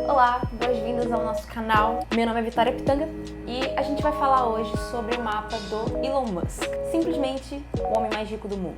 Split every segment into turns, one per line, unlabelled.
Olá, boas-vindas ao nosso canal. Meu nome é Vitória Pitanga e a gente vai falar hoje sobre o mapa do Elon Musk, simplesmente o homem mais rico do mundo.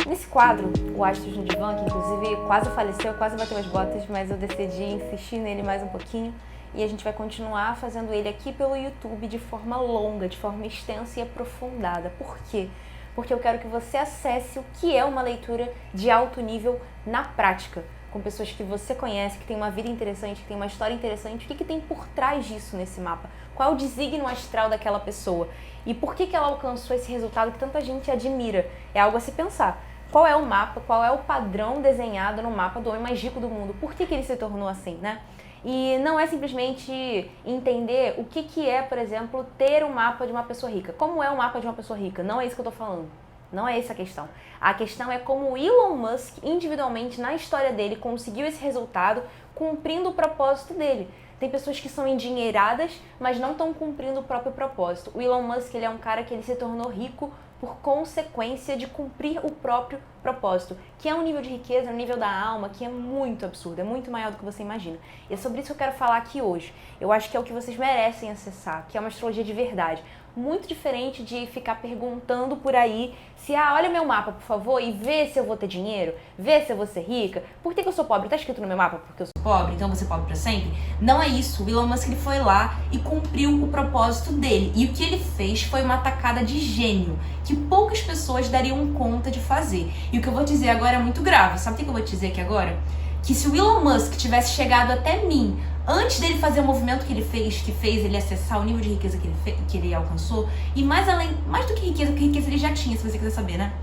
Nesse quadro, o Astros no Divã, que inclusive quase faleceu, quase bateu as botas, mas eu decidi insistir nele mais um pouquinho e a gente vai continuar fazendo ele aqui pelo YouTube de forma longa, de forma extensa e aprofundada. Por quê? Porque eu quero que você acesse o que é uma leitura de alto nível na prática, com pessoas que você conhece, que tem uma vida interessante, que tem uma história interessante. O que tem por trás disso nesse mapa? Qual é o desígnio astral daquela pessoa? E por que ela alcançou esse resultado que tanta gente admira? É algo a se pensar. Qual é o mapa, qual é o padrão desenhado no mapa do homem mais rico do mundo? Por que ele se tornou assim, né? E não é simplesmente entender o que é, por exemplo, ter um mapa de uma pessoa rica. Como é o mapa de uma pessoa rica? Não é isso que eu tô falando. Não é essa a questão. A questão é como o Elon Musk, individualmente, na história dele, conseguiu esse resultado cumprindo o propósito dele. Tem pessoas que são endinheiradas, mas não estão cumprindo o próprio propósito. O Elon Musk, ele é um cara que ele se tornou rico por consequência de cumprir o próprio propósito, que é um nível de riqueza, um nível da alma, que é muito absurdo, é muito maior do que você imagina. E é sobre isso que eu quero falar aqui hoje. Eu acho que é o que vocês merecem acessar, que é uma astrologia de verdade. Muito diferente de ficar perguntando por aí se, olha meu mapa, por favor, e vê se eu vou ter dinheiro, vê se eu vou ser rica. Por que eu sou pobre? Tá escrito no meu mapa porque eu sou pobre, então vou ser pobre pra sempre? Não é isso. O Elon Musk, ele foi lá e cumpriu o propósito dele. E o que ele fez foi uma tacada de gênio, que poucas pessoas dariam conta de fazer. E o que eu vou dizer agora é muito grave. Sabe o que eu vou te dizer aqui agora? Que se o Elon Musk tivesse chegado até mim antes dele fazer o movimento que fez ele acessar o nível de riqueza que ele alcançou, e mais do que riqueza, porque riqueza ele já tinha, se você quiser saber, né?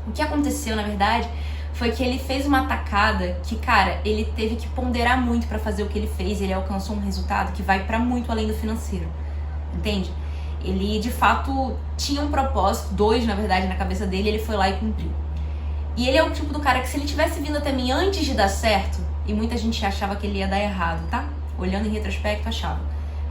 O que aconteceu, na verdade, foi que ele fez uma tacada que, cara, ele teve que ponderar muito pra fazer o que ele fez, ele alcançou um resultado que vai pra muito além do financeiro, entende? Ele, de fato, tinha um propósito, dois, na verdade, na cabeça dele, ele foi lá e cumpriu. E ele é o tipo do cara que, se ele tivesse vindo até mim antes de dar certo, e muita gente achava que ele ia dar errado, tá? Olhando em retrospecto, achava.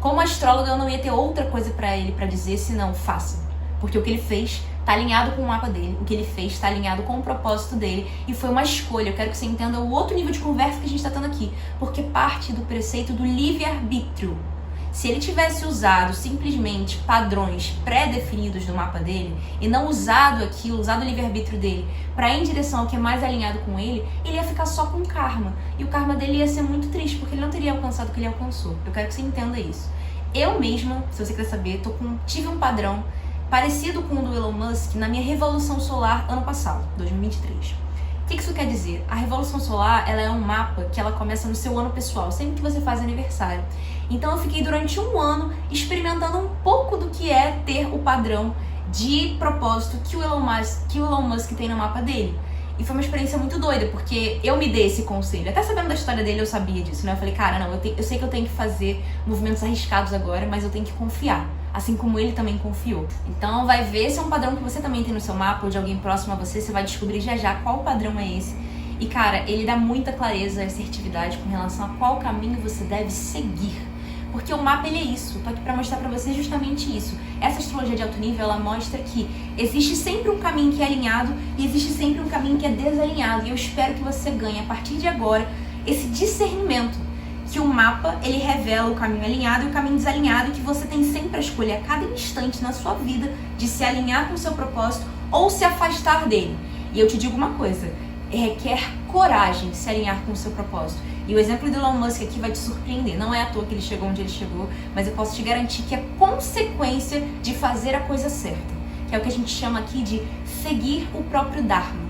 Como astróloga, eu não ia ter outra coisa pra ele pra dizer senão faça. Porque o que ele fez tá alinhado com o mapa dele, o que ele fez tá alinhado com o propósito dele, e foi uma escolha. Eu quero que você entenda o outro nível de conversa que a gente tá tendo aqui, porque parte do preceito do livre-arbítrio. Se ele tivesse usado simplesmente padrões pré-definidos do mapa dele e não usado o livre-arbítrio dele para ir em direção ao que é mais alinhado com ele, ele ia ficar só com karma. E o karma dele ia ser muito triste, porque ele não teria alcançado o que ele alcançou. Eu quero que você entenda isso. Eu mesma, se você quiser saber, tive um padrão parecido com o do Elon Musk na minha revolução solar ano passado, 2023. O que isso quer dizer? A Revolução Solar, ela é um mapa que ela começa no seu ano pessoal, sempre que você faz aniversário. Então eu fiquei durante um ano experimentando um pouco do que é ter o padrão de propósito que o Elon Musk tem no mapa dele. E foi uma experiência muito doida, porque eu me dei esse conselho. Até sabendo da história dele, eu sabia disso, né? Eu falei, cara, não, eu sei que eu tenho que fazer movimentos arriscados agora, mas eu tenho que confiar. Assim como ele também confiou. Então vai ver se é um padrão que você também tem no seu mapa ou de alguém próximo a você vai descobrir já qual padrão é esse. E cara, ele dá muita clareza e assertividade com relação a qual caminho você deve seguir. Porque o mapa, ele é isso. Tô aqui pra mostrar pra você justamente isso. Essa astrologia de alto nível, ela mostra que existe sempre um caminho que é alinhado e existe sempre um caminho que é desalinhado. E eu espero que você ganhe, a partir de agora, esse discernimento. Que o mapa, ele revela o caminho alinhado e o caminho desalinhado, e que você tem sempre a escolha a cada instante na sua vida de se alinhar com o seu propósito ou se afastar dele. E eu te digo uma coisa, requer coragem se alinhar com o seu propósito. E o exemplo do Elon Musk aqui vai te surpreender. Não é à toa que ele chegou onde ele chegou, mas eu posso te garantir que é consequência de fazer a coisa certa. Que é o que a gente chama aqui de seguir o próprio Dharma.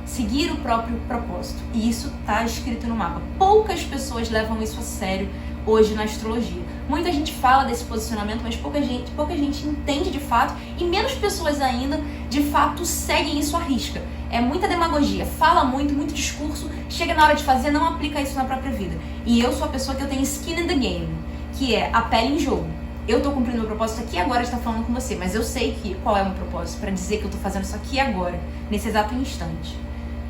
Seguir o próprio propósito. E isso está escrito no mapa. Poucas pessoas levam isso a sério hoje na astrologia. Muita gente fala desse posicionamento, mas pouca gente entende de fato, e menos pessoas ainda, de fato, seguem isso à risca. É muita demagogia, fala muito discurso, chega na hora de fazer, não aplica isso na própria vida. E eu sou a pessoa que eu tenho skin in the game, que é a pele em jogo. Eu tô cumprindo meu propósito aqui agora de estar falando com você, mas eu sei qual é o meu propósito para dizer que eu tô fazendo isso aqui agora, nesse exato instante.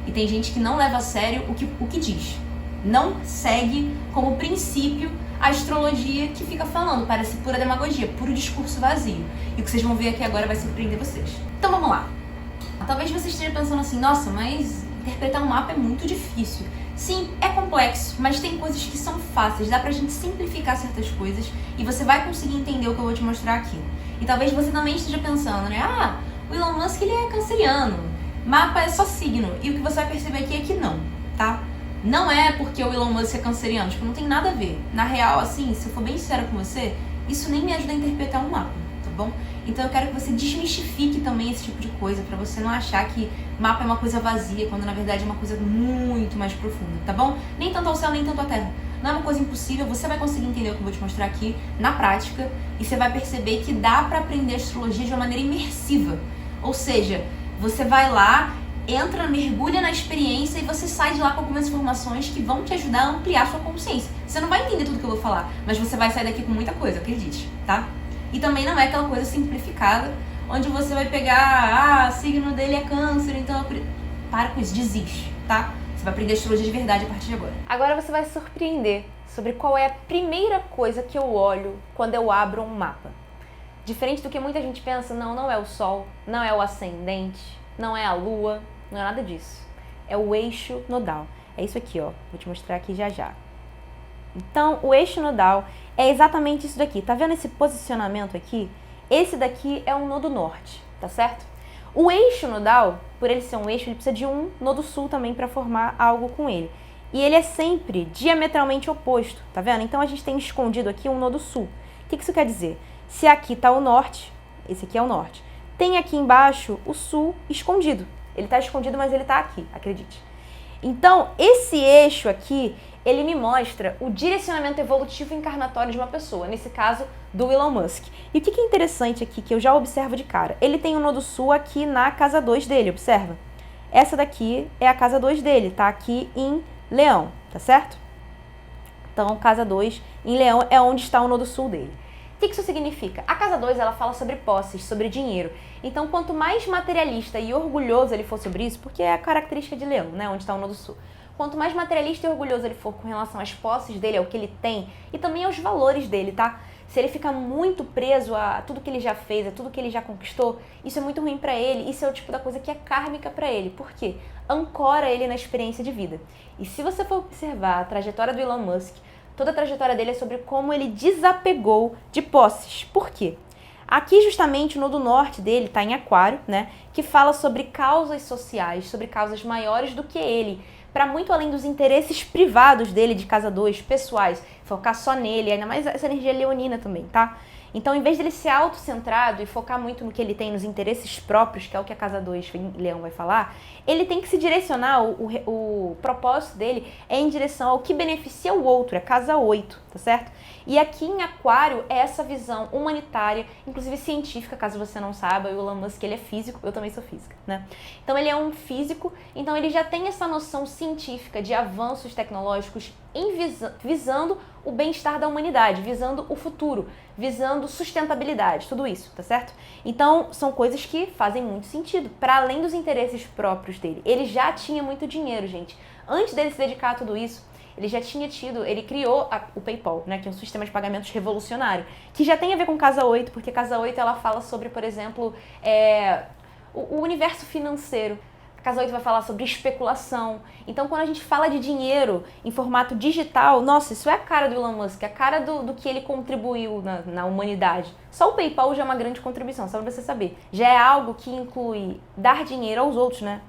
E tem gente que não leva a sério o que diz. Não segue como princípio a astrologia que fica falando. Parece pura demagogia, puro discurso vazio. E o que vocês vão ver aqui agora vai surpreender vocês. Então vamos lá. Talvez você esteja pensando assim, nossa, mas
interpretar um mapa é muito difícil. Sim, é complexo, mas tem coisas que são fáceis, dá pra gente simplificar certas coisas e você vai conseguir entender o que eu vou te mostrar aqui. E talvez você também esteja pensando, né? Ah, o Elon Musk ele é canceriano, mapa é só signo. E o que você vai perceber aqui é que não, tá? Não é porque o Elon Musk é canceriano, tipo, não tem nada a ver. Na real, assim, se eu for bem sincera com você, isso nem me ajuda a interpretar um mapa, tá bom? Então eu quero que você desmistifique também esse tipo de coisa, pra você não achar que mapa é uma coisa vazia, quando na verdade é uma coisa muito mais profunda, tá bom? Nem tanto ao céu, nem tanto à terra. Não é uma coisa impossível, você vai conseguir entender o que eu vou te mostrar aqui na prática e você vai perceber que dá pra aprender astrologia de uma maneira imersiva. Ou seja, você vai lá, entra, mergulha na experiência e você sai de lá com algumas informações que vão te ajudar a ampliar a sua consciência. Você não vai entender tudo que eu vou falar, mas você vai sair daqui com muita coisa, acredite, tá? E também não é aquela coisa simplificada, onde você vai pegar, signo dele é câncer, então para com isso, desiste, tá? Você vai aprender astrologia de verdade a partir de agora.
Agora você vai se surpreender sobre qual é a primeira coisa que eu olho quando eu abro um mapa. Diferente do que muita gente pensa, não é o Sol, não é o ascendente, não é a Lua, não é nada disso. É o eixo nodal. É isso aqui, ó. Vou te mostrar aqui já já. Então, o eixo nodal é exatamente isso daqui. Tá vendo esse posicionamento aqui? Esse daqui é um nodo norte, tá certo? O eixo nodal, por ele ser um eixo, ele precisa de um nodo sul também para formar algo com ele. E ele é sempre diametralmente oposto, tá vendo? Então, a gente tem escondido aqui um nodo sul. O que isso quer dizer? Se aqui tá o norte, esse aqui é o norte, tem aqui embaixo o sul escondido. Ele tá escondido, mas ele tá aqui, acredite. Então, esse eixo aqui, ele me mostra o direcionamento evolutivo encarnatório de uma pessoa, nesse caso, do Elon Musk. E o que é interessante aqui, que eu já observo de cara? Ele tem o nodo sul aqui na casa 2 dele, observa? Essa daqui é a casa 2 dele, tá aqui em Leão, tá certo? Então, casa 2 em Leão é onde está o nodo sul dele. O que isso significa? A casa 2, ela fala sobre posses, sobre dinheiro. Então, quanto mais materialista e orgulhoso ele for sobre isso, porque é a característica de Leão, né, onde está o nodo sul. Quanto mais materialista e orgulhoso ele for com relação às posses dele, ao que ele tem, e também aos valores dele, tá? Se ele ficar muito preso a tudo que ele já fez, a tudo que ele já conquistou, isso é muito ruim pra ele, isso é o tipo da coisa que é kármica pra ele. Por quê? Ancora ele na experiência de vida. E se você for observar a trajetória do Elon Musk, toda a trajetória dele é sobre como ele desapegou de posses. Por quê? Aqui, justamente, o nodo norte dele está em Aquário, né? Que fala sobre causas sociais, sobre causas maiores do que ele, para muito além dos interesses privados dele, de casa 2, pessoais, focar só nele, ainda mais essa energia leonina também, tá? Então, em vez dele ser autocentrado e focar muito no que ele tem, nos interesses próprios, que é o que a casa 2 Leão vai falar, ele tem que se direcionar, o propósito dele é em direção ao que beneficia o outro, é casa 8, tá certo? E aqui em Aquário é essa visão humanitária, inclusive científica, caso você não saiba, o Elon Musk ele é físico, eu também sou física, né? Então ele é um físico, então ele já tem essa noção científica de avanços tecnológicos visando o bem-estar da humanidade, visando o futuro, visando sustentabilidade, tudo isso, tá certo? Então, são coisas que fazem muito sentido, para além dos interesses próprios dele. Ele já tinha muito dinheiro, gente. Antes dele se dedicar a tudo isso, ele já tinha ele criou o PayPal, né, que é um sistema de pagamentos revolucionário, que já tem a ver com Casa 8, porque Casa 8 ela fala sobre, por exemplo, o universo financeiro. Casa 8 vai falar sobre especulação. Então, quando a gente fala de dinheiro em formato digital, nossa, isso é a cara do Elon Musk, a cara do que ele contribuiu na humanidade. Só o PayPal já é uma grande contribuição, só pra você saber. Já é algo que inclui dar dinheiro aos outros, né?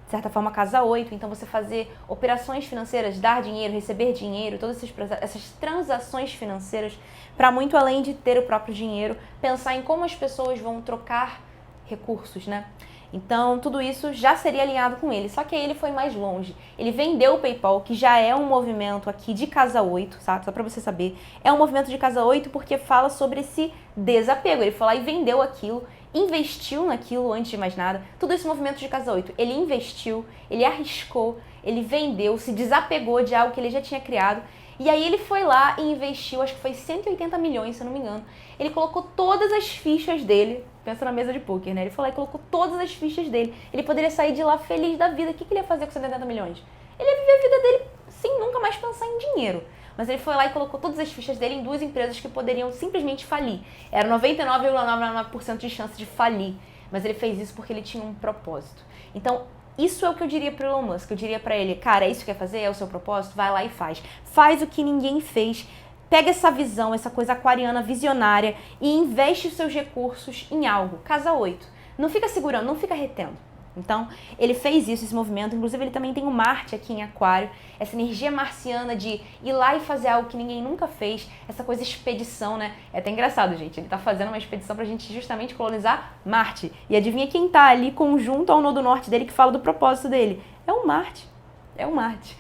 De certa forma, Casa 8. Então, você fazer operações financeiras, dar dinheiro, receber dinheiro, todas essas transações financeiras, para muito além de ter o próprio dinheiro, pensar em como as pessoas vão trocar recursos, né? Então, tudo isso já seria alinhado com ele. Só que aí ele foi mais longe. Ele vendeu o PayPal, que já é um movimento aqui de Casa 8, sabe? Só pra você saber. É um movimento de Casa 8 porque fala sobre esse desapego. Ele foi lá e vendeu aquilo, investiu naquilo antes de mais nada. Tudo isso é um movimento de Casa 8. Ele investiu, ele arriscou, ele vendeu, se desapegou de algo que ele já tinha criado. E aí ele foi lá e investiu, acho que foi 180 milhões, se eu não me engano. Ele colocou todas as fichas dele, pensa na mesa de pôquer, né? Ele foi lá e colocou todas as fichas dele. Ele poderia sair de lá feliz da vida. O que ele ia fazer com 180 milhões? Ele ia viver a vida dele sem nunca mais pensar em dinheiro. Mas ele foi lá e colocou todas as fichas dele em duas empresas que poderiam simplesmente falir. Era 99,99% de chance de falir. Mas ele fez isso porque ele tinha um propósito. Então, isso é o que eu diria pro Elon Musk. Eu diria pra ele, cara, é isso que quer fazer? É o seu propósito? Vai lá e faz. Faz o que ninguém fez. Pega essa visão, essa coisa aquariana visionária e investe os seus recursos em algo. Casa 8. Não fica segurando, não fica retendo. Então, ele fez isso, esse movimento. Inclusive, ele também tem o Marte aqui em Aquário. Essa energia marciana de ir lá e fazer algo que ninguém nunca fez. Essa coisa expedição, né? É até engraçado, gente. Ele tá fazendo uma expedição pra gente justamente colonizar Marte. E adivinha quem tá ali conjunto ao nodo norte dele que fala do propósito dele? É o Marte. É o Marte.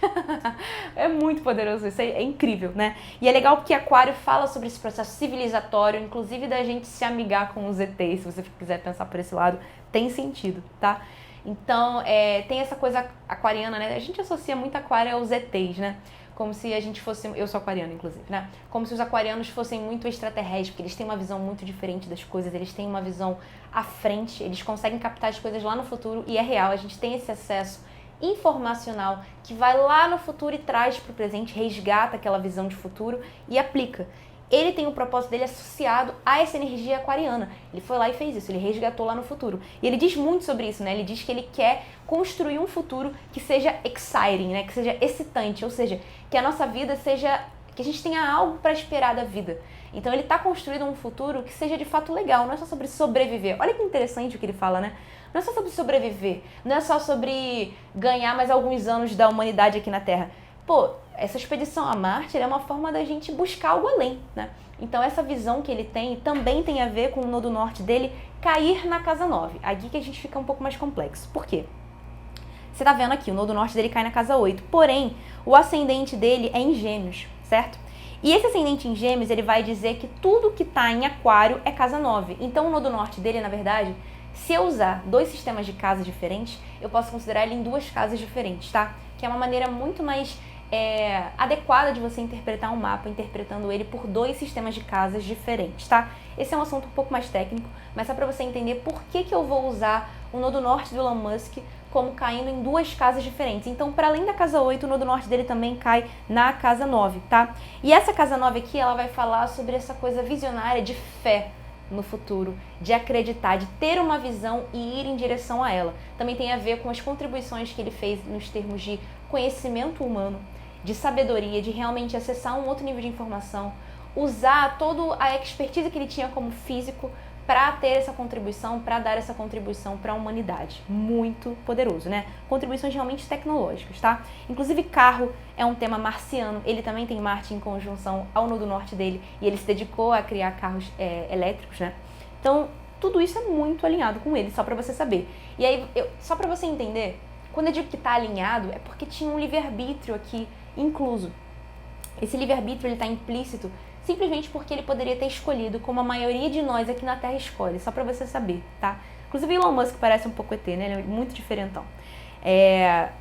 É muito poderoso isso, é incrível, né? E é legal porque Aquário fala sobre esse processo civilizatório, inclusive da gente se amigar com os ETs, se você quiser pensar por esse lado, tem sentido, tá? Então, tem essa coisa aquariana, né? A gente associa muito Aquário aos ETs, né? Como se a gente fosse... Eu sou aquariana, inclusive, né? Como se os aquarianos fossem muito extraterrestres, porque eles têm uma visão muito diferente das coisas, eles têm uma visão à frente, eles conseguem captar as coisas lá no futuro e é real, a gente tem esse acesso informacional que vai lá no futuro e traz para o presente, resgata aquela visão de futuro e aplica. Ele tem o propósito dele associado a essa energia aquariana. Ele foi lá e fez isso, ele resgatou lá no futuro. E ele diz muito sobre isso, né? Ele diz que ele quer construir um futuro que seja exciting, né? Que seja excitante, ou seja, que a nossa vida seja... que a gente tenha algo para esperar da vida. Então ele está construindo um futuro que seja de fato legal, não é só sobre sobreviver. Olha que interessante o que ele fala, né? Não é só sobre sobreviver, não é só sobre ganhar mais alguns anos da humanidade aqui na Terra. Pô, essa expedição a Marte é uma forma da gente buscar algo além, né? Então essa visão que ele tem também tem a ver com o nodo norte dele cair na casa 9. Aqui que a gente fica um pouco mais complexo. Por quê? Você tá vendo aqui, o nodo norte dele cai na casa 8. Porém, o ascendente dele é em Gêmeos, certo? E esse ascendente em Gêmeos, ele vai dizer que tudo que tá em Aquário é casa 9. Então o nodo norte dele, na verdade... Se eu usar 2 sistemas de casas diferentes, eu posso considerar ele em 2 casas diferentes, tá? Que é uma maneira muito mais adequada de você interpretar um mapa, interpretando ele por 2 sistemas de casas diferentes, tá? Esse é um assunto um pouco mais técnico, mas só para você entender por que eu vou usar o nodo norte do Elon Musk como caindo em 2 casas diferentes. Então, para além da casa 8, o nodo norte dele também cai na casa 9, tá? E essa casa 9 aqui, ela vai falar sobre essa coisa visionária de fé no futuro, de acreditar, de ter uma visão e ir em direção a ela. Também tem a ver com as contribuições que ele fez nos termos de conhecimento humano, de sabedoria, de realmente acessar um outro nível de informação, usar toda a expertise que ele tinha como físico para ter essa contribuição, para dar essa contribuição para a humanidade. Muito poderoso, né? Contribuições realmente tecnológicas, tá? Inclusive carro é um tema marciano, ele também tem Marte em conjunção ao nodo norte dele e ele se dedicou a criar carros elétricos, né? Então, tudo isso é muito alinhado com ele, só para você saber. E aí, só para você entender, quando eu digo que tá alinhado, é porque tinha um livre-arbítrio aqui incluso. Esse livre-arbítrio, ele tá implícito simplesmente porque ele poderia ter escolhido como a maioria de nós aqui na Terra escolhe, só pra você saber, tá? Inclusive Elon Musk parece um pouco ET, né? Ele é muito diferentão.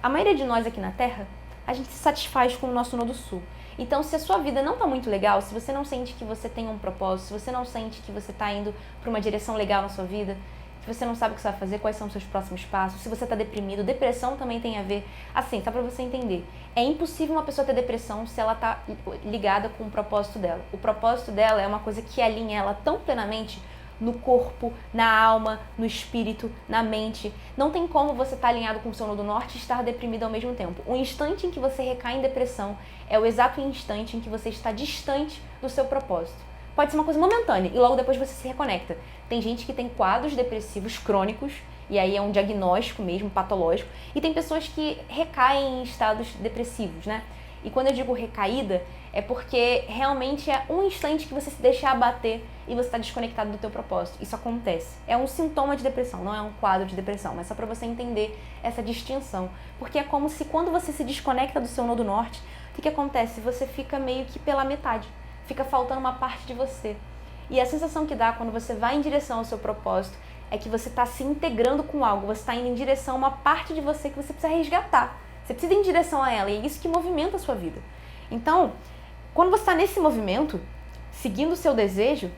A maioria de nós aqui na Terra, a gente se satisfaz com o nosso nodo sul. Então, se a sua vida não tá muito legal, se você não sente que você tem um propósito, se você não sente que você tá indo pra uma direção legal na sua vida, se você não sabe o que você vai fazer, quais são os seus próximos passos, se você tá deprimido, depressão também tem a ver, assim, só pra você entender. É impossível uma pessoa ter depressão se ela tá ligada com o propósito dela. O propósito dela é uma coisa que alinha ela tão plenamente no corpo, na alma, no espírito, na mente. Não tem como você estar alinhado com o seu nodo norte e estar deprimido ao mesmo tempo. O instante em que você recai em depressão é o exato instante em que você está distante do seu propósito. Pode ser uma coisa momentânea e logo depois você se reconecta. Tem gente que tem quadros depressivos crônicos, e aí é um diagnóstico mesmo, patológico, e tem pessoas que recaem em estados depressivos, né? E quando eu digo recaída, é porque realmente é um instante que você se deixa abater e você está desconectado do teu propósito. Isso acontece. É um sintoma de depressão, não é um quadro de depressão, mas só para você entender essa distinção. Porque é como se quando você se desconecta do seu nodo norte, o que acontece? Você fica meio que pela metade. Fica faltando uma parte de você. E a sensação que dá quando você vai em direção ao seu propósito é que você está se integrando com algo, você está indo em direção a uma parte de você que você precisa resgatar. Você precisa ir em direção a ela, e é isso que movimenta a sua vida. Então, quando você está nesse movimento, seguindo o seu desejo,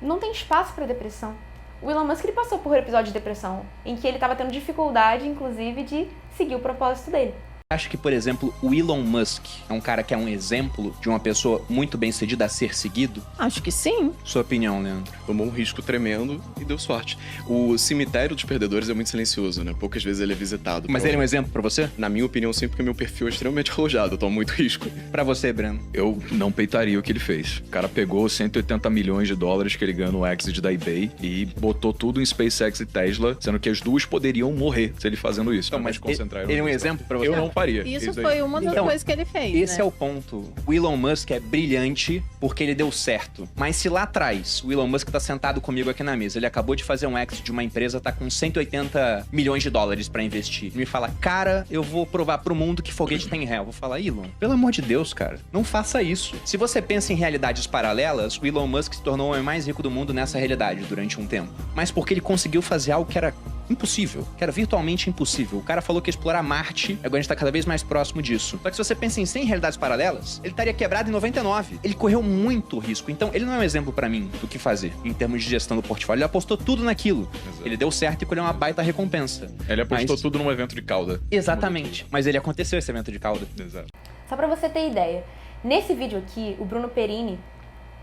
não tem espaço para depressão. O Elon Musk ele passou por um episódio de depressão, em que ele estava tendo dificuldade, inclusive, de seguir o propósito dele.
Acho que, por exemplo, o Elon Musk é um cara que é um exemplo de uma pessoa muito bem-sucedida a ser seguido?
Acho que sim.
Sua opinião, Leandro?
Tomou um risco tremendo e deu sorte. O cemitério dos perdedores é muito silencioso, né? Poucas vezes ele é visitado.
Mas ele é um exemplo pra você?
Na minha opinião, sim, porque meu perfil é extremamente arrojado. Eu tomo muito risco.
Pra você, Breno?
Eu não peitaria o que ele fez. O cara pegou 180 milhões de dólares que ele ganhou no exit da eBay e botou tudo em SpaceX e Tesla, sendo que as duas poderiam morrer se ele fazendo isso.
Então, mas ele é um exemplo pra você?
Eu não faria.
Isso foi uma das coisas que ele fez,
Esse
né?
é o ponto. O Elon Musk é brilhante porque ele deu certo. Mas se lá atrás, o Elon Musk tá sentado comigo aqui na mesa, ele acabou de fazer um exit de uma empresa, tá com 180 milhões de dólares pra investir. E me fala, cara, eu vou provar pro mundo que foguete tem ré. Eu vou falar, Elon, pelo amor de Deus, cara, não faça isso. Se você pensa em realidades paralelas, o Elon Musk se tornou o homem mais rico do mundo nessa realidade durante um tempo. Mas porque ele conseguiu fazer algo que era impossível, que era virtualmente impossível. O cara falou que ia explorar Marte, agora a gente tá cada vez mais próximo disso. Só que se você pensa em 100 realidades paralelas, ele estaria quebrado em 99. Ele correu muito risco. Então, ele não é um exemplo pra mim do que fazer em termos de gestão do portfólio. Ele apostou tudo naquilo.
Exato.
Ele deu certo e colheu uma baita recompensa.
Ele apostou
Mas-
tudo num evento de cauda.
Exatamente. Mas ele aconteceu esse evento de cauda.
Exato.
Só pra você ter ideia, nesse vídeo aqui, o Bruno Perini,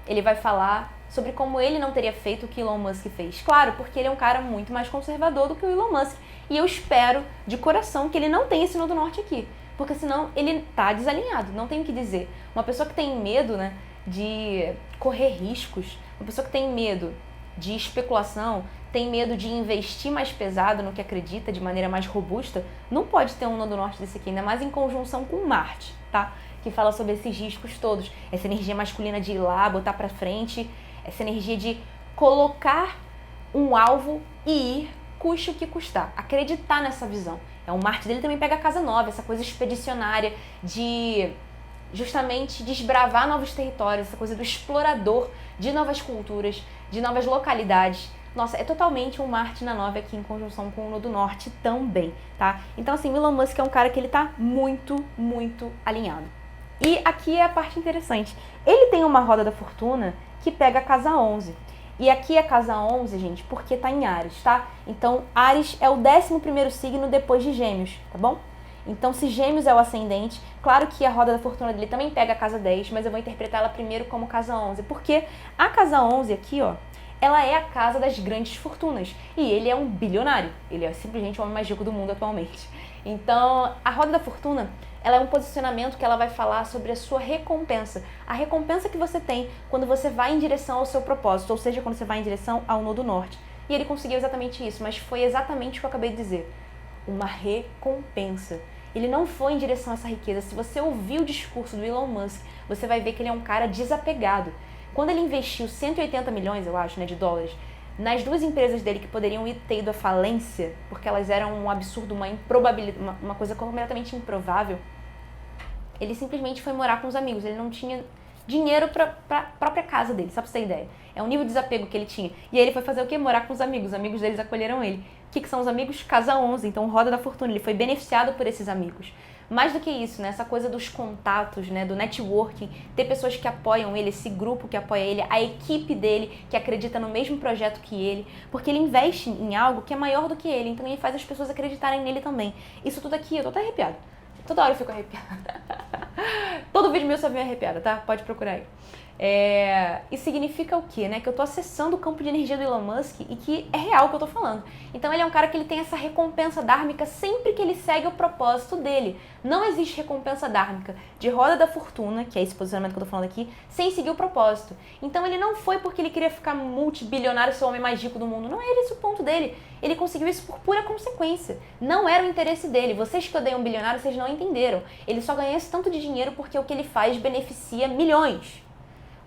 ele vai falar sobre como ele não teria feito o que Elon Musk fez. Claro, porque ele é um cara muito mais conservador do que o Elon Musk. E eu espero, de coração, que ele não tenha esse nó do norte aqui. Porque senão ele tá desalinhado, não tem o que dizer. Uma pessoa que tem medo, né, de correr riscos, uma pessoa que tem medo de especulação, tem medo de investir mais pesado no que acredita, de maneira mais robusta, não pode ter um nó do norte desse aqui, ainda mais em conjunção com Marte, tá? Que fala sobre esses riscos todos. Essa energia masculina de ir lá, botar pra frente, essa energia de colocar um alvo e ir, custe o que custar. Acreditar nessa visão. O Marte dele também pega a casa nova, essa coisa expedicionária de justamente desbravar novos territórios, essa coisa do explorador de novas culturas, de novas localidades. Nossa, é totalmente um Marte na 9 aqui em conjunção com o Nó do Norte também, tá? Então, assim, o Elon Musk é um cara que ele tá muito, muito alinhado. E aqui é a parte interessante. Ele tem uma roda da fortuna que pega a casa 11. E aqui é a casa 11, gente, porque tá em Áries, tá? Então, Áries é o 11º signo depois de Gêmeos, tá bom? Então, se Gêmeos é o ascendente, claro que a roda da fortuna dele também pega a casa 10, mas eu vou interpretar ela primeiro como casa 11, porque a casa 11 aqui, ó, ela é a casa das grandes fortunas. E ele é um bilionário. Ele é simplesmente o homem mais rico do mundo atualmente. Então, a roda da fortuna, ela é um posicionamento que ela vai falar sobre a sua recompensa. A recompensa que você tem quando você vai em direção ao seu propósito, ou seja, quando você vai em direção ao Nó do Norte. E ele conseguiu exatamente isso, mas foi exatamente o que eu acabei de dizer. Uma recompensa. Ele não foi em direção a essa riqueza. Se você ouvir o discurso do Elon Musk, você vai ver que ele é um cara desapegado. Quando ele investiu 180 milhões, eu acho, né, de dólares, nas duas empresas dele que poderiam ter ido à falência, porque elas eram um absurdo, uma improbabilidade, uma coisa completamente improvável, ele simplesmente foi morar com os amigos. Ele não tinha dinheiro pra própria casa dele, só pra você ter ideia. É um nível de desapego que ele tinha. E aí ele foi fazer o quê? Morar com os amigos. Os amigos deles acolheram ele. O que são os amigos? Casa 11, então roda da fortuna. Ele foi beneficiado por esses amigos. Mais do que isso, né? Essa coisa dos contatos, né? Do networking, ter pessoas que apoiam ele, esse grupo que apoia ele, a equipe dele que acredita no mesmo projeto que ele, porque ele investe em algo que é maior do que ele, então ele faz as pessoas acreditarem nele também. Isso tudo aqui, eu tô até arrepiada. Toda hora eu fico arrepiada. Todo vídeo meu só vem arrepiada, tá? Pode procurar aí. Isso significa o quê, né? Que eu tô acessando o campo de energia do Elon Musk e que é real o que eu tô falando. Então ele é um cara que ele tem essa recompensa dármica sempre que ele segue o propósito dele. Não existe recompensa dármica de roda da fortuna, que é esse posicionamento que eu tô falando aqui, sem seguir o propósito. Então ele não foi porque ele queria ficar multibilionário, ser o homem mais rico do mundo. Não era esse o ponto dele. Ele conseguiu isso por pura consequência. Não era o interesse dele. Vocês que odeiam bilionário, vocês não entenderam. Ele só ganha esse tanto de dinheiro porque o que ele faz beneficia milhões.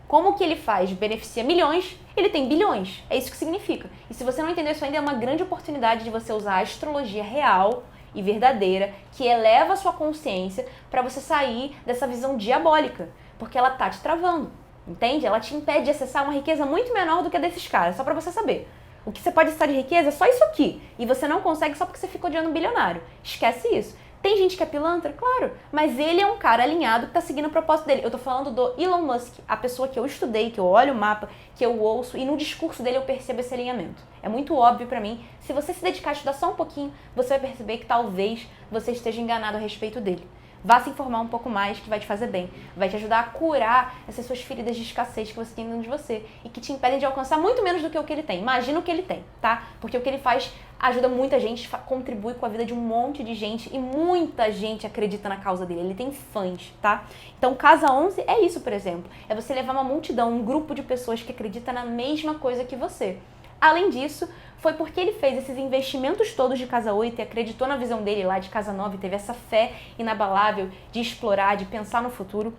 Como o que ele faz beneficia milhões, ele tem bilhões. É isso que significa. E se você não entendeu isso ainda, é uma grande oportunidade de você usar a astrologia real e verdadeira, que eleva a sua consciência para você sair dessa visão diabólica. Porque ela tá te travando, entende? Ela te impede de acessar uma riqueza muito menor do que a desses caras, só para você saber. O que você pode acessar de riqueza é só isso aqui. E você não consegue só porque você ficou odiando um bilionário. Esquece isso. Tem gente que é pilantra? Claro. Mas ele é um cara alinhado que tá seguindo o propósito dele. Eu tô falando do Elon Musk, a pessoa que eu estudei, que eu olho o mapa, que eu ouço e no discurso dele eu percebo esse alinhamento. É muito óbvio pra mim. Se você se dedicar a estudar só um pouquinho, você vai perceber que talvez você esteja enganado a respeito dele. Vá se informar um pouco mais, que vai te fazer bem. Vai te ajudar a curar essas suas feridas de escassez que você tem dentro de você e que te impedem de alcançar muito menos do que o que ele tem. Imagina o que ele tem, tá? Porque o que ele faz ajuda muita gente, contribui com a vida de um monte de gente e muita gente acredita na causa dele. Ele tem fãs, tá? Então, Casa 11 é isso, por exemplo. É você levar uma multidão, um grupo de pessoas que acredita na mesma coisa que você. Além disso, foi porque ele fez esses investimentos todos de Casa 8 e acreditou na visão dele lá de Casa 9, teve essa fé inabalável de explorar, de pensar no futuro,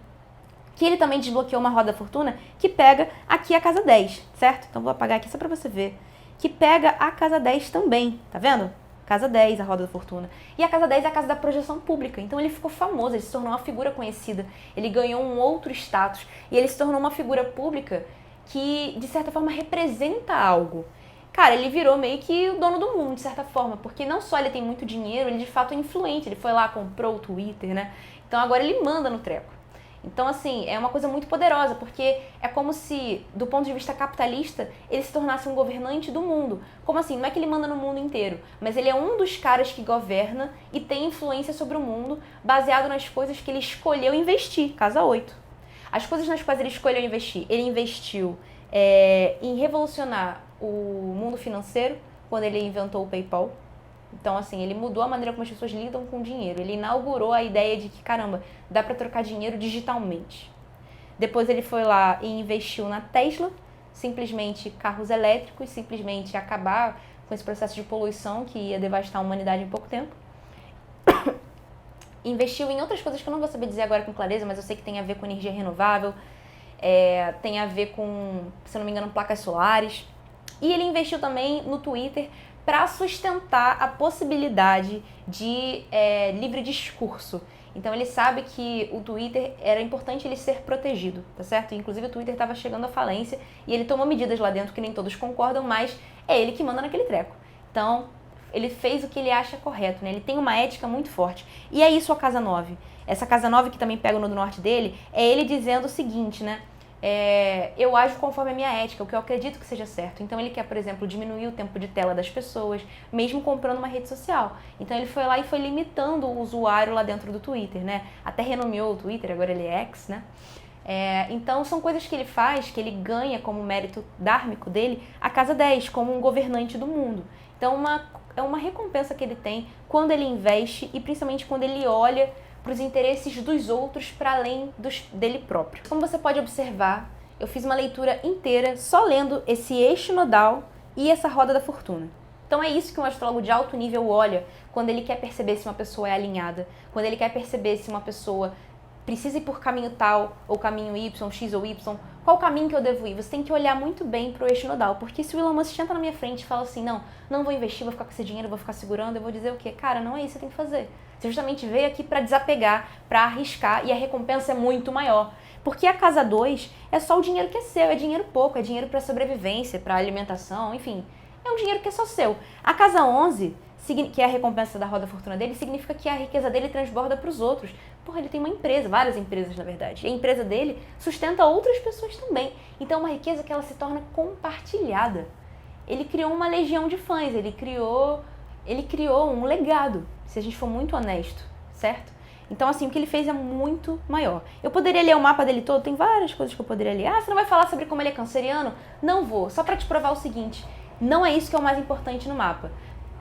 que ele também desbloqueou uma roda da fortuna que pega aqui a Casa 10, certo? Então vou apagar aqui só pra você ver. Que pega a Casa 10 também, tá vendo? Casa 10, a roda da fortuna. E a Casa 10 é a casa da projeção pública. Então ele ficou famoso, ele se tornou uma figura conhecida. Ele ganhou um outro status e ele se tornou uma figura pública que, de certa forma, representa algo. Cara, ele virou meio que o dono do mundo, de certa forma, porque não só ele tem muito dinheiro, ele de fato é influente. Ele foi lá, comprou o Twitter, né? Então agora ele manda no treco. Então, assim, é uma coisa muito poderosa, porque é como se, do ponto de vista capitalista, ele se tornasse um governante do mundo. Como assim? Não é que ele manda no mundo inteiro, mas ele é um dos caras que governa e tem influência sobre o mundo, baseado nas coisas que ele escolheu investir, Casa 8. As coisas nas quais ele escolheu investir, ele investiu em revolucionar o mundo financeiro, quando ele inventou o PayPal. Então, assim, ele mudou a maneira como as pessoas lidam com dinheiro. Ele inaugurou a ideia de que, caramba, dá pra trocar dinheiro digitalmente. Depois ele foi lá e investiu na Tesla, simplesmente carros elétricos, simplesmente acabar com esse processo de poluição que ia devastar a humanidade em pouco tempo. Investiu em outras coisas que eu não vou saber dizer agora com clareza, mas eu sei que tem a ver com energia renovável, tem a ver com, se eu não me engano, placas solares. E ele investiu também no Twitter para sustentar a possibilidade de livre discurso. Então ele sabe que o Twitter era importante ele ser protegido, tá certo? Inclusive o Twitter estava chegando à falência e ele tomou medidas lá dentro que nem todos concordam, mas é ele que manda naquele treco. Então ele fez o que ele acha correto, né? Ele tem uma ética muito forte. E é isso a Casa 9. Essa Casa 9 que também pega no do norte dele, é ele dizendo o seguinte, né? Eu ajo conforme a minha ética, o que eu acredito que seja certo. Então ele quer, por exemplo, diminuir o tempo de tela das pessoas, mesmo comprando uma rede social. Então ele foi lá e foi limitando o usuário lá dentro do Twitter, né? Até renomeou o Twitter, agora ele é X, né? Então são coisas que ele faz, que ele ganha como mérito dármico dele, a Casa 10, como um governante do mundo. Então é uma recompensa que ele tem quando ele investe e principalmente quando ele olha para os interesses dos outros para além dele próprio. Como você pode observar, eu fiz uma leitura inteira só lendo esse eixo nodal e essa roda da fortuna. Então é isso que um astrólogo de alto nível olha quando ele quer perceber se uma pessoa é alinhada, quando ele quer perceber se uma pessoa precisa ir por caminho tal, ou caminho Y, X ou Y, qual caminho que eu devo ir? Você tem que olhar muito bem pro eixo nodal, porque se o Elon Musk entra na minha frente e fala assim, não vou investir, vou ficar com esse dinheiro, vou ficar segurando, eu vou dizer o quê? Cara, não é isso que você tem que fazer. Você justamente veio aqui para desapegar, para arriscar, e a recompensa é muito maior. Porque a Casa 2 é só o dinheiro que é seu, é dinheiro pouco, é dinheiro para sobrevivência, para alimentação, enfim, é um dinheiro que é só seu. A Casa 11, que é a recompensa da roda fortuna dele, significa que a riqueza dele transborda para os outros. Porra, ele tem uma empresa, várias empresas na verdade, e a empresa dele sustenta outras pessoas também. Então é uma riqueza que ela se torna compartilhada. Ele criou uma legião de fãs, ele criou um legado, se a gente for muito honesto, certo? Então assim, o que ele fez é muito maior. Eu poderia ler o mapa dele todo, tem várias coisas que eu poderia ler. Você não vai falar sobre como ele é canceriano? Não vou, só pra te provar o seguinte, não é isso que é o mais importante no mapa.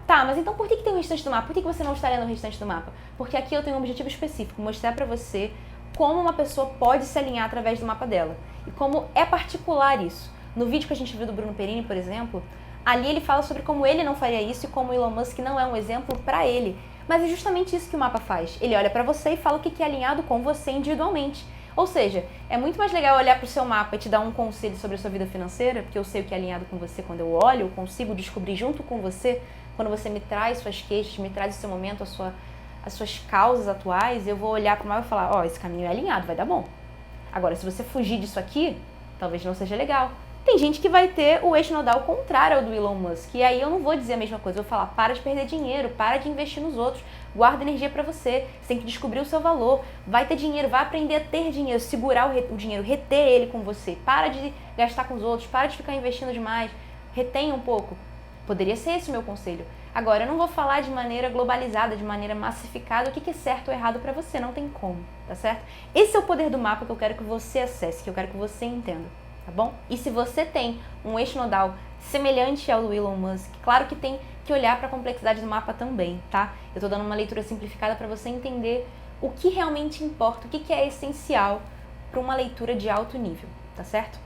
Tá, mas então por que tem o restante do mapa? Por que você não está lendo o restante do mapa? Porque aqui eu tenho um objetivo específico, mostrar pra você como uma pessoa pode se alinhar através do mapa dela. E como é particular isso. No vídeo que a gente viu do Bruno Perini, por exemplo, ali ele fala sobre como ele não faria isso e como o Elon Musk não é um exemplo pra ele. Mas é justamente isso que o mapa faz. Ele olha pra você e fala o que é alinhado com você individualmente. Ou seja, é muito mais legal olhar pro seu mapa e te dar um conselho sobre a sua vida financeira, porque eu sei o que é alinhado com você quando eu olho, eu consigo descobrir junto com você. Quando você me traz suas queixas, me traz o seu momento, as suas causas atuais, eu vou olhar pro mapa e falar, esse caminho é alinhado, vai dar bom. Agora, se você fugir disso aqui, talvez não seja legal. Tem gente que vai ter o eixo nodal contrário ao do Elon Musk, e aí eu não vou dizer a mesma coisa, eu vou falar, para de perder dinheiro, para de investir nos outros, guarda energia pra você tem que descobrir o seu valor, vai ter dinheiro, vai aprender a ter dinheiro, segurar o dinheiro, reter ele com você, para de gastar com os outros, para de ficar investindo demais, retenha um pouco. Poderia ser esse o meu conselho. Agora, eu não vou falar de maneira globalizada, de maneira massificada, o que é certo ou errado pra você, não tem como, tá certo? Esse é o poder do mapa que eu quero que você acesse, que eu quero que você entenda, tá bom? E se você tem um eixo nodal semelhante ao do Elon Musk, claro que tem que olhar para a complexidade do mapa também, tá? Eu tô dando uma leitura simplificada para você entender o que realmente importa, o que é essencial para uma leitura de alto nível, tá certo?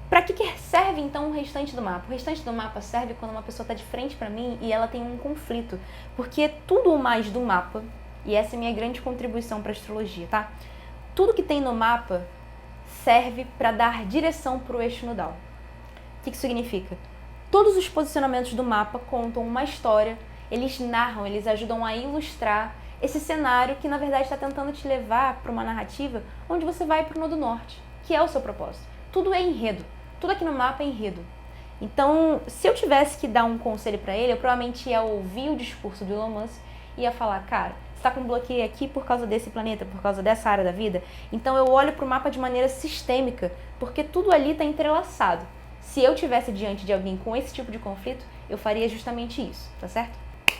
Para que serve então o restante do mapa? O restante do mapa serve quando uma pessoa está de frente para mim e ela tem um conflito, porque tudo o mais do mapa, e essa é a minha grande contribuição para a astrologia, tá? Tudo que tem no mapa serve para dar direção para o eixo nodal. O que significa? Todos os posicionamentos do mapa contam uma história, eles narram, eles ajudam a ilustrar esse cenário que na verdade está tentando te levar para uma narrativa onde você vai para o Nodo Norte, que é o seu propósito. Tudo é enredo, tudo aqui no mapa é enredo. Então, se eu tivesse que dar um conselho para ele, eu provavelmente ia ouvir o discurso do Elon Musk e ia falar, cara, você está com bloqueio aqui por causa desse planeta, por causa dessa área da vida, então eu olho para o mapa de maneira sistêmica, porque tudo ali está entrelaçado. Se eu tivesse diante de alguém com esse tipo de conflito, eu faria justamente isso, tá certo?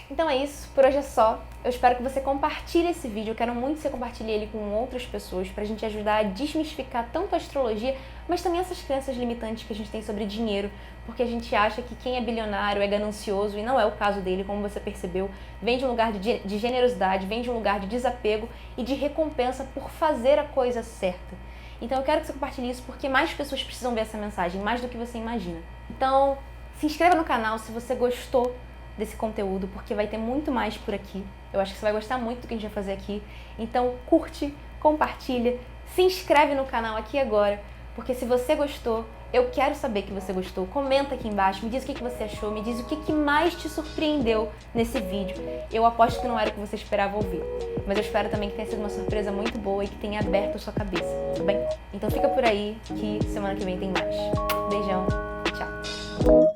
Então é isso, por hoje é só. Eu espero que você compartilhe esse vídeo, eu quero muito que você compartilhe ele com outras pessoas pra gente ajudar a desmistificar tanto a astrologia, mas também essas crenças limitantes que a gente tem sobre dinheiro, porque a gente acha que quem é bilionário é ganancioso e não é o caso dele, como você percebeu. Vem de um lugar de generosidade, vem de um lugar de desapego e de recompensa por fazer a coisa certa. Então eu quero que você compartilhe isso porque mais pessoas precisam ver essa mensagem, mais do que você imagina. Então se inscreva no canal se você gostou desse conteúdo, porque vai ter muito mais por aqui. Eu acho que você vai gostar muito do que a gente vai fazer aqui. Então curte, compartilha, se inscreve no canal aqui agora, porque se você gostou, eu quero saber que você gostou. Comenta aqui embaixo, me diz o que você achou, me diz o que mais te surpreendeu nesse vídeo. Eu aposto que não era o que você esperava ouvir, mas eu espero também que tenha sido uma surpresa muito boa e que tenha aberto a sua cabeça, tá bem? Então fica por aí que semana que vem tem mais. Beijão, tchau!